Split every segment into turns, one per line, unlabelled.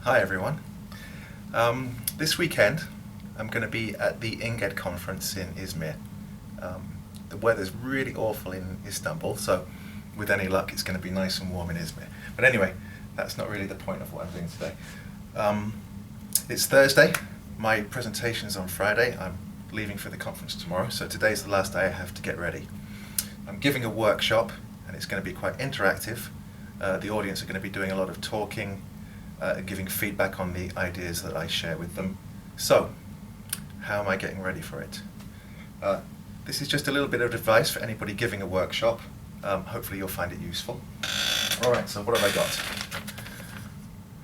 Hi everyone. This weekend I'm going to be at the INGED conference in Izmir. The weather's really awful in Istanbul, so with any luck it's going to be nice and warm in Izmir. But anyway, that's not really the point of what I'm doing today. It's Thursday, my presentation's on Friday, I'm leaving for the conference tomorrow, so today's the last day I have to get ready. I'm giving a workshop and it's going to be quite interactive. The audience are going to be doing a lot of talking, giving feedback on the ideas that I share with them. So, how am I getting ready for it? This is just a little bit of advice for anybody giving a workshop. Hopefully you'll find it useful. Alright, so what have I got?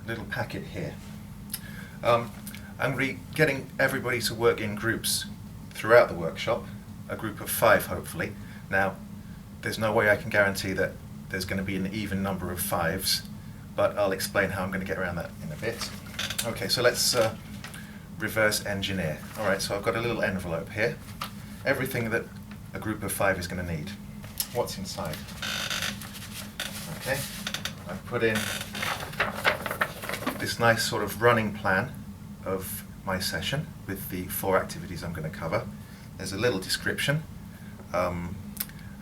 A little packet here. I'm going to be getting everybody to work in groups throughout the workshop, a group of 5 hopefully. Now, there's no way I can guarantee that there's going to be an even number of 5s, but I'll explain how I'm going to get around that in a bit. Okay, so let's reverse engineer. Alright, so I've got a little envelope here. Everything that a group of 5 is going to need. What's inside? Okay, I've put in this nice sort of running plan of my session with the 4 activities I'm going to cover. There's a little description and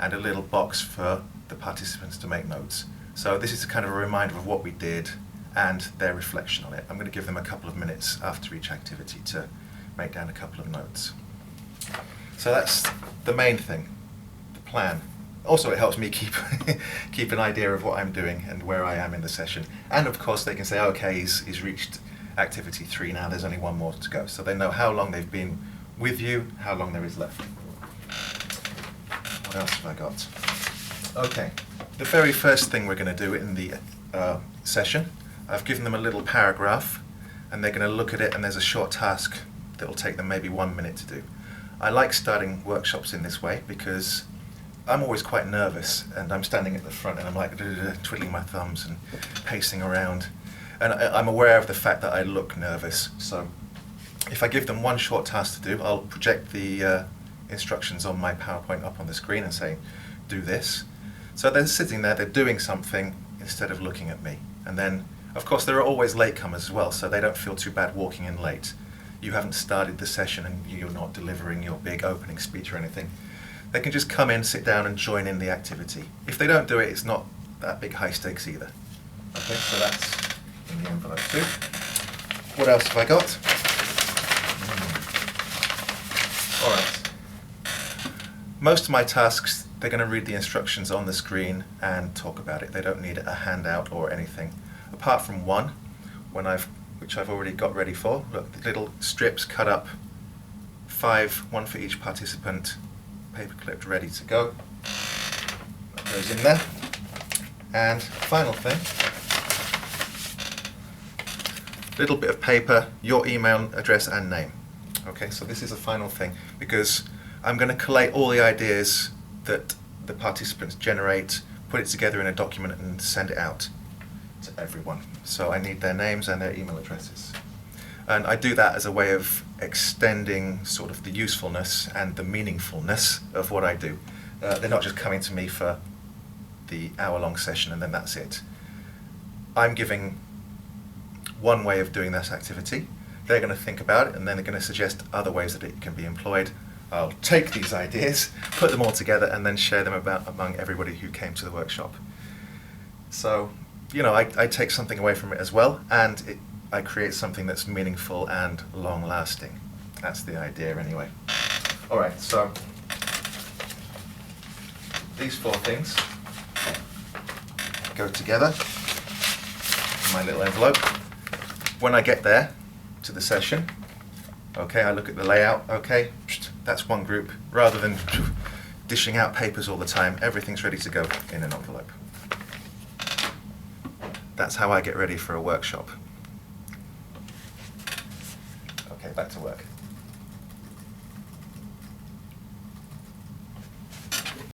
a little box for the participants to make notes. So this is kind of a reminder of what we did and their reflection on it. I'm going to give them a couple of minutes after each activity to make down a couple of notes. So that's the main thing, the plan. Also it helps me keep an idea of what I'm doing and where I am in the session. And of course they can say, okay, he's reached activity 3 now, there's only 1 more to go. So they know how long they've been with you, how long there is left. What else have I got? Okay, the very first thing we're going to do in the session, I've given them a little paragraph and they're going to look at it and there's a short task that will take them maybe 1 minute to do. I like starting workshops in this way because I'm always quite nervous and I'm standing at the front and I'm like twiddling my thumbs and pacing around, and I'm aware of the fact that I look nervous. So if I give them 1 short task to do, I'll project the instructions on my PowerPoint up on the screen and say, do this. So they're sitting there, they're doing something instead of looking at me. And then, of course, there are always latecomers as well, so they don't feel too bad walking in late. You haven't started the session and you're not delivering your big opening speech or anything. They can just come in, sit down and join in the activity. If they don't do it, it's not that big high stakes either. Okay, so that's in the envelope too. What else have I got? Alright. Most of my tasks, they're going to read the instructions on the screen and talk about it. They don't need a handout or anything. Apart from one, which I've already got ready for. Look, the little strips cut up, 5, 1 for each participant, paper clipped, ready to go. That goes in there. And final thing, little bit of paper, your email address and name. Okay, so this is a final thing because I'm going to collate all the ideas that the participants generate, put it together in a document and send it out to everyone. So I need their names and their email addresses. And I do that as a way of extending sort of the usefulness and the meaningfulness of what I do. They're not just coming to me for the hour-long session and then that's it. I'm giving one way of doing this activity. They're going to think about it and then they're going to suggest other ways that it can be employed. I'll take these ideas, put them all together and then share them among everybody who came to the workshop. So, you know, I take something away from it as well, and I create something that's meaningful and long-lasting. That's the idea anyway. Alright, so these 4 things go together in my little envelope. When I get there to the session, okay, I look at the layout, okay, that's 1 group. Rather than dishing out papers all the time, everything's ready to go in an envelope. That's how I get ready for a workshop. Okay, back to work.